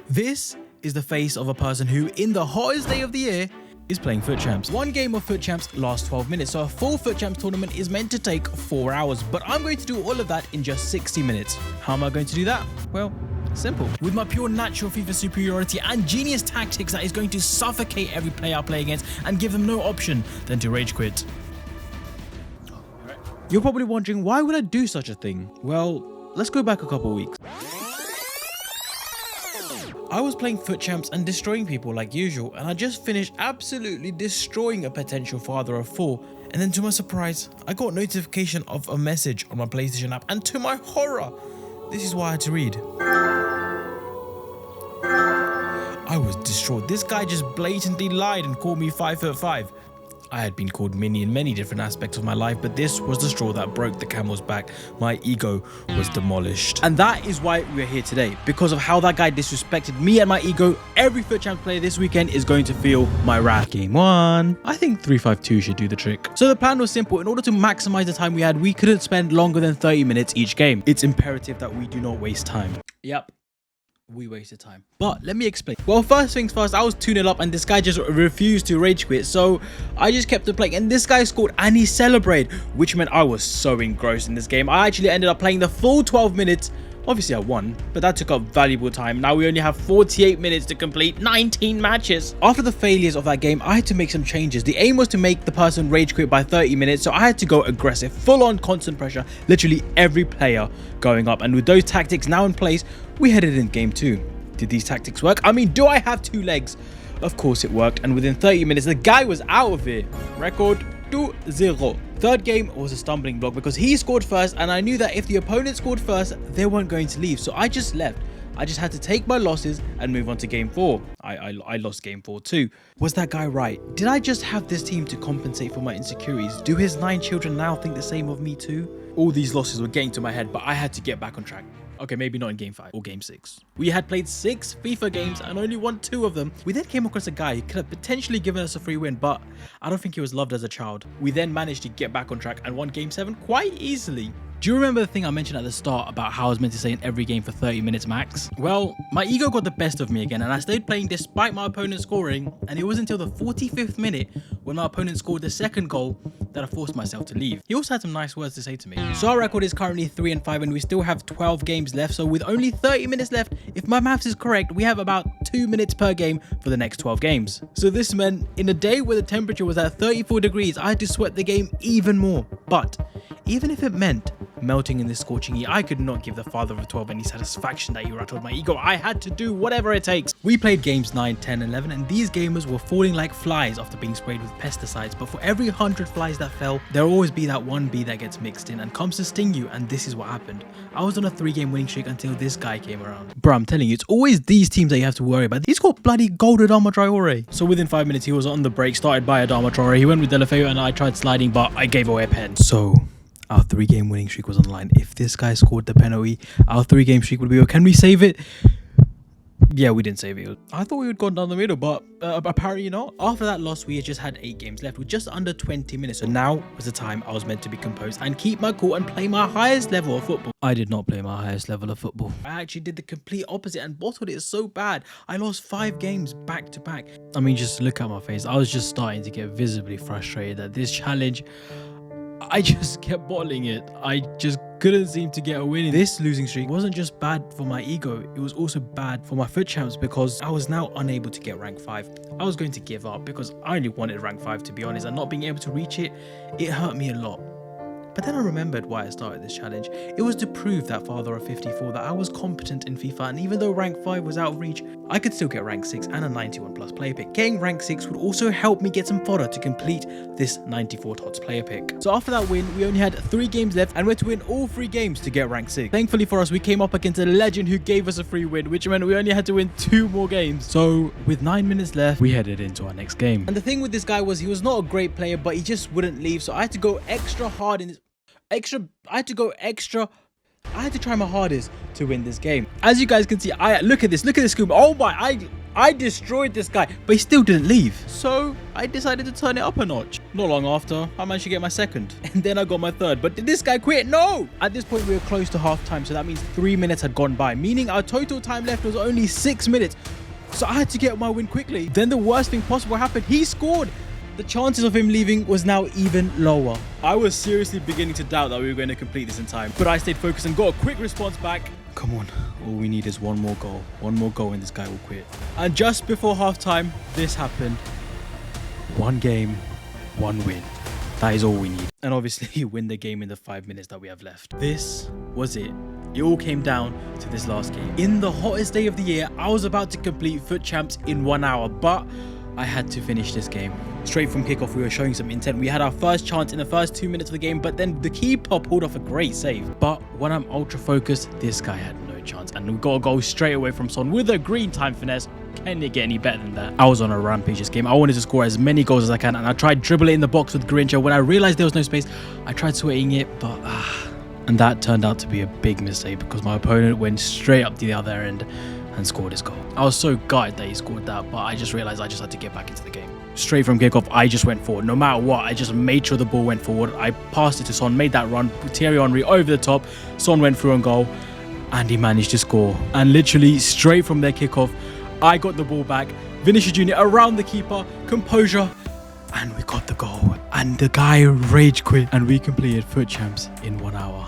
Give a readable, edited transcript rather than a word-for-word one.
This is the face of a person who, in the hottest day of the year, is playing FUT Champs. One game of FUT Champs lasts 12 minutes, so a full FUT Champs tournament is meant to take 4 hours, but I'm going to do all of that in just 60 minutes. How am I going to do that? Well, simple. With my pure natural FIFA superiority and genius tactics that is going to suffocate every player I play against and give them no option than to rage quit. You're probably wondering, why would I do such a thing? Well, let's go back a couple weeks. I was playing FUT Champs and destroying people like usual, and I just finished absolutely destroying a potential father of 4, and then to my surprise, I got notification of a message on my PlayStation app, and to my horror, this is what I had to read. I was distraught. This guy just blatantly lied and called me 5'5". I had been called Mini in many different aspects of my life, but this was the straw that broke the camel's back. My ego was demolished. And that is why we're here today. Because of how that guy disrespected me and my ego, every FUT Champs player this weekend is going to feel my wrath. Game 1. I think 352 should do the trick. So the plan was simple. In order to maximize the time we had, we couldn't spend longer than 30 minutes each game. It's imperative that we do not waste time. Yep. We wasted time. But let me explain. Well, first things first, I was 2-0 up and this guy just refused to rage quit. So I just kept on playing and this guy scored and he celebrated, which meant I was so engrossed in this game. I actually ended up playing the full 12 minutes. Obviously I won, but that took up valuable time. Now we only have 48 minutes to complete 19 matches. After the failures of that game, I had to make some changes. The aim was to make the person rage quit by 30 minutes, so I had to go aggressive, full on constant pressure, literally every player going up. And with those tactics now in place, we headed in game 2. Did these tactics work? I mean, do I have 2 legs? Of course it worked, and within 30 minutes, the guy was out of it. Record 2-0. Third game was a stumbling block because he scored first, and I knew that if the opponent scored first, they weren't going to leave, so I just left. I just had to take my losses and move on to game 4. I lost game 4 too. Was that guy right? Did I just have this team to compensate for my insecurities? Do his 9 children now think the same of me too? All these losses were getting to my head, but I had to get back on track. Okay, maybe not in game 5 or game 6. We had played 6 FIFA games and only won 2 of them. We then came across a guy who could have potentially given us a free win, but I don't think he was loved as a child. We then managed to get back on track and won game 7 quite easily. Do you remember the thing I mentioned at the start about how I was meant to stay in every game for 30 minutes max? Well, my ego got the best of me again and I stayed playing despite my opponent scoring, and it was until the 45th minute when my opponent scored the second goal that I forced myself to leave. He also had some nice words to say to me. So our record is currently 3-5 and we still have 12 games left, so with only 30 minutes left, if my maths is correct, we have about 2 minutes per game for the next 12 games. So this meant in a day where the temperature was at 34 degrees, I had to sweat the game even more. But even if it meant melting in this scorching heat, I could not give the father of 12 any satisfaction that he rattled my ego. I had to do whatever it takes. We played games 9, 10, 11, and these gamers were falling like flies after being sprayed with pesticides. But for every 100 flies that fell, there'll always be that one bee that gets mixed in and comes to sting you, and this is what happened. I was on a 3-game winning streak until this guy came around. Bro, I'm telling you, it's always these teams that you have to worry about. He's got bloody gold Adama Traore. So within 5 minutes, he was on the break, started by Adama Traore. He went with Delafeu and I tried sliding, but I gave away a pen. So our 3-game winning streak was on the line. If this guy scored the penalty, our 3-game streak would be over. Can we save it? Yeah, we didn't save it. I thought we would go down the middle, but apparently not. After that loss, we had just had 8 games left with just under 20 minutes. So now was the time I was meant to be composed and keep my cool and play my highest level of football. I did not play my highest level of football. I actually did the complete opposite and bottled it so bad. I lost 5 games back to back. I mean, just look at my face. I was just starting to get visibly frustrated at this challenge. I just kept bottling it. I just couldn't seem to get a win. This losing streak wasn't just bad for my ego, it was also bad for my FUT Champs because I was now unable to get rank 5. I was going to give up because I only wanted rank 5 to be honest, and not being able to reach it, it hurt me a lot. But then I remembered why I started this challenge. It was to prove that father of 54 that I was competent in FIFA, and even though rank 5 was out of reach, I could still get rank 6 and a 91 plus player pick. Getting rank 6 would also help me get some fodder to complete this 94 tots player pick. So after that win, we only had 3 games left and we had to win all 3 games to get rank 6. Thankfully for us, we came up against a legend who gave us a free win, which meant we only had to win 2 more games. So with 9 minutes left, we headed into our next game. And the thing with this guy was he was not a great player, but he just wouldn't leave. So I had to go extra hard in this. I had to try my hardest to win this game. As you guys can see, look at this scoop. Oh my, I destroyed this guy, but he still didn't leave. So I decided to turn it up a notch. Not long after, I managed to get my second. And then I got my third. But did this guy quit? No! At this point, we were close to half time. So that means 3 minutes had gone by, meaning our total time left was only 6 minutes. So I had to get my win quickly. Then the worst thing possible happened. He scored. The chances of him leaving was now even lower. I was seriously beginning to doubt that we were going to complete this in time. But I stayed focused and got a quick response back. Come on. All we need is one more goal. One more goal and this guy will quit. And just before halftime, this happened. One game, one win. That is all we need. And obviously win the game in the 5 minutes that we have left. This was it. It all came down to this last game. In the hottest day of the year, I was about to complete FUT Champs in 1 hour, but I had to finish this game. Straight from kickoff, we were showing some intent. We had our first chance in the first 2 minutes of the game, but then the keeper pulled off a great save. But when I'm ultra focused, this guy had no chance. And we got a goal straight away from Son with a green time finesse. Can it get any better than that? I was on a rampage this game. I wanted to score as many goals as I can, and I tried dribbling in the box with Grincha. When I realized there was no space, I tried swaying it, but and that turned out to be a big mistake because my opponent went straight up to the other end and scored his goal. I was so gutted that he scored that, but I just realized I just had to get back into the game. Straight from kickoff, I just went forward. No matter what, I just made sure the ball went forward. I passed it to Son, made that run, Thierry Henry over the top. Son went through on goal, and he managed to score. And literally straight from their kickoff, I got the ball back. Vinicius Jr. around the keeper, composure, and we got the goal. And the guy rage quit, and we completed FUT Champs in 1 hour.